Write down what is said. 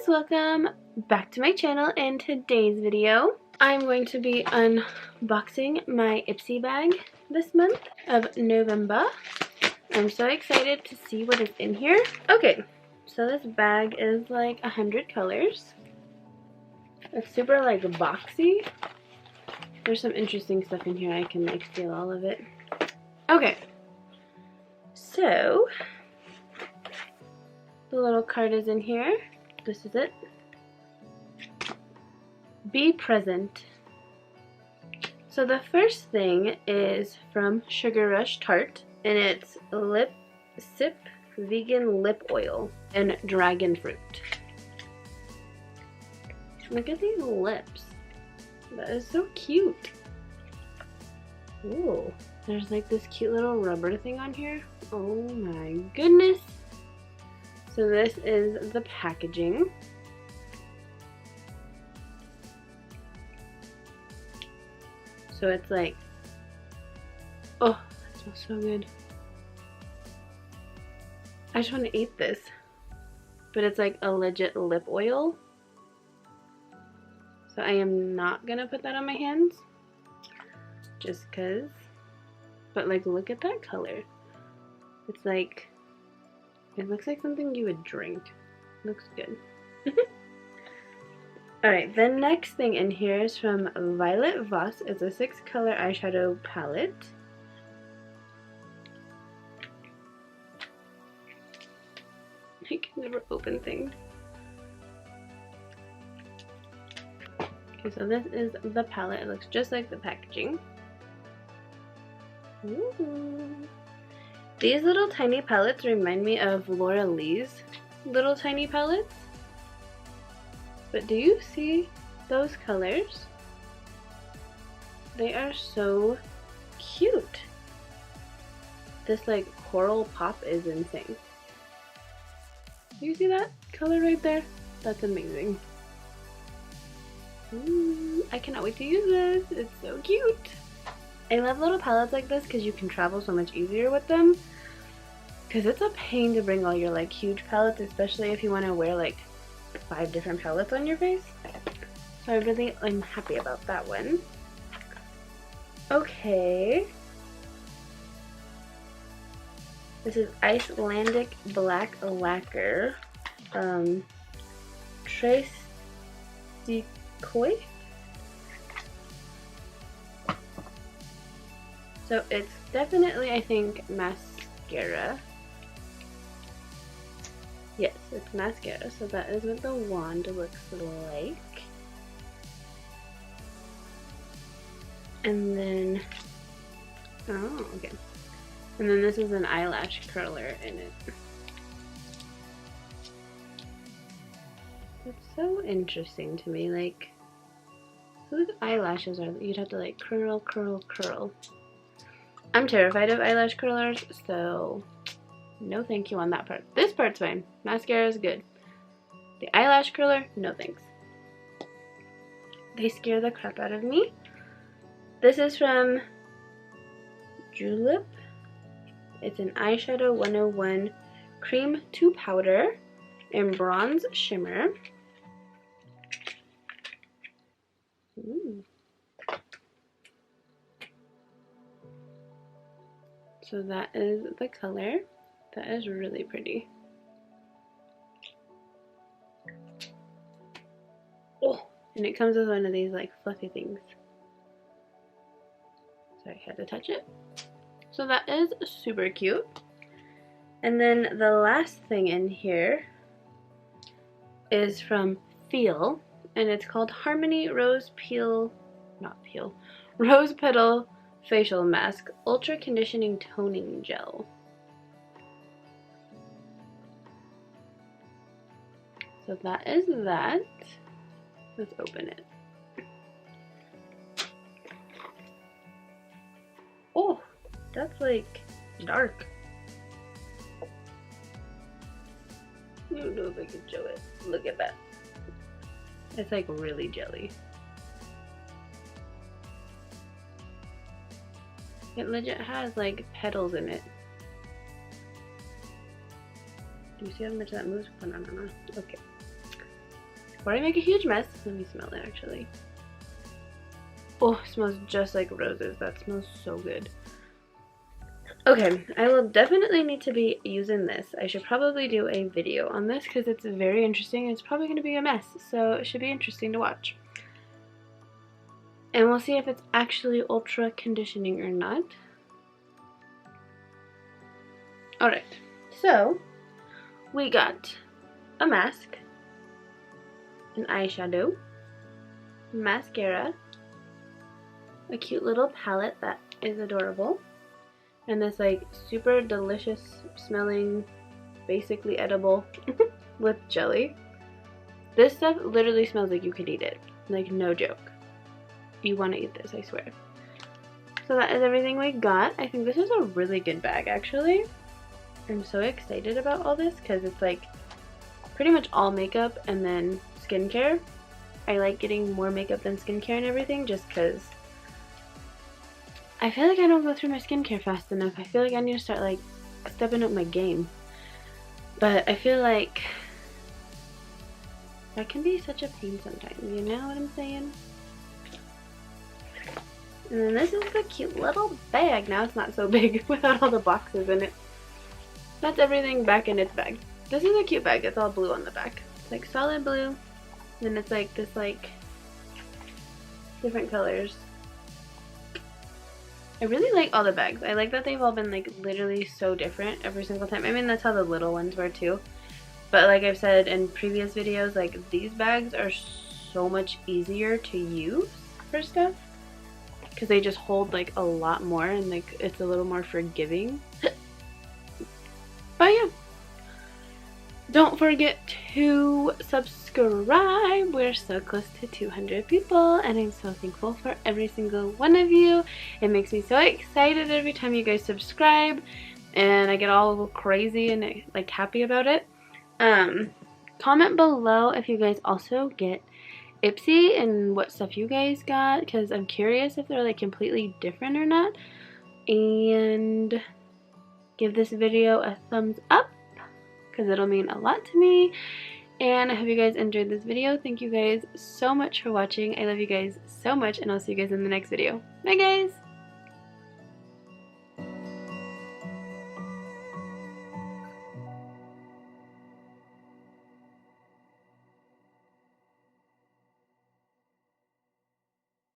welcome back to my channel. In today's video, I'm going to be unboxing my Ipsy bag this month of November. I'm so excited to see what is in here. Okay, so this bag is like 100 colors. It's super like boxy. There's some interesting stuff in here. I can like steal all of it. Okay, so the little card is in here. This is it. Be present. So the first thing is from Sugar Rush Tarte, and it's Lip Sip Vegan Lip Oil and Dragon Fruit. Look at these lips. That is so cute. Ooh, there's like this cute little rubber thing on here. Oh my goodness. So this is the packaging. So it's like, oh, that smells so good. I just want to eat this. But it's like a legit lip oil. So I am not gonna put that on my hands. Just cause. But like, look at that color. It's like, it looks like something you would drink. Looks good. Alright, the next thing in here is from Violet Voss. It's a 6-color eyeshadow palette. I can never open things. Okay, so this is the palette. It looks just like the packaging. Ooh. These little tiny palettes remind me of Laura Lee's little tiny palettes. But do you see those colors? They are so cute. This like coral pop is insane. Do you see that color right there? That's amazing. Ooh, I cannot wait to use this. It's so cute. I love little palettes like this because you can travel so much easier with them. Because it's a pain to bring all your like huge palettes, especially if you want to wear like 5 different palettes on your face. So I'm happy about that one. Okay. This is Icelandic Black Lacquer. Trace Decoy. So it's definitely, I think, mascara. Yes, it's mascara, so that is what the wand looks like. And then, oh, okay. And then this is an eyelash curler in it. It's so interesting to me, like, whose eyelashes are, you'd have to like curl, curl, curl. I'm terrified of eyelash curlers, so no thank you on that part. This part's fine. Mascara is good. The eyelash curler, no thanks. They scare the crap out of me. This is from Julep. It's an eyeshadow 101 cream to powder in bronze shimmer. Ooh. So that is the color. That is really pretty. Oh, and it comes with one of these like fluffy things. So I had to touch it. So that is super cute. And then the last thing in here is from Feel, and it's called Harmony Rose Petal Facial Mask Ultra Conditioning Toning Gel. So that is that. Let's open it. Oh, that's like dark. I don't know if I can show it. Look at that. It's like really jelly. It legit has like petals in it. Do you see how much that moves? Oh, no. Okay. before I make a huge mess, let me smell it actually. Oh, it smells just like roses. That smells so good. Okay, I will definitely need to be using this. I should probably do a video on this because it's very interesting. It's probably going to be a mess, so it should be interesting to watch. And we'll see if it's actually ultra conditioning or not. Alright, so we got a mask, an eyeshadow, mascara, a cute little palette that is adorable, and this like super delicious smelling, basically edible with jelly. This stuff literally smells like you could eat it, like no joke. You want to eat this, I swear. So that is everything we got. I think this is a really good bag actually. I'm so excited about all this because it's like pretty much all makeup and then skincare. I like getting more makeup than skincare and everything just because I feel like I don't go through my skincare fast enough. I feel like I need to start like stepping up my game. But I feel like that can be such a pain sometimes, you know what I'm saying? And then this is the cute little bag. Now it's not so big without all the boxes in it. That's everything back in its bag. This is a cute bag. It's all blue on the back. It's like solid blue. Then it's like this like different colors. I really like all the bags. I like that they've all been like literally so different every single time. I mean, that's how the little ones were too. But like I've said in previous videos, like these bags are so much easier to use for stuff because they just hold like a lot more and like it's a little more forgiving. But yeah, don't forget to subscribe. We're so close to 200 people and I'm so thankful for every single one of you. It makes me so excited every time you guys subscribe and I get all crazy and like happy about it. Comment below if you guys also get Ipsy and what stuff you guys got because I'm curious if they're like completely different or not. And give this video a thumbs up because it'll mean a lot to me. And I hope you guys enjoyed this video. Thank you guys so much for watching. I love you guys so much and I'll see you guys in the next video. Bye guys!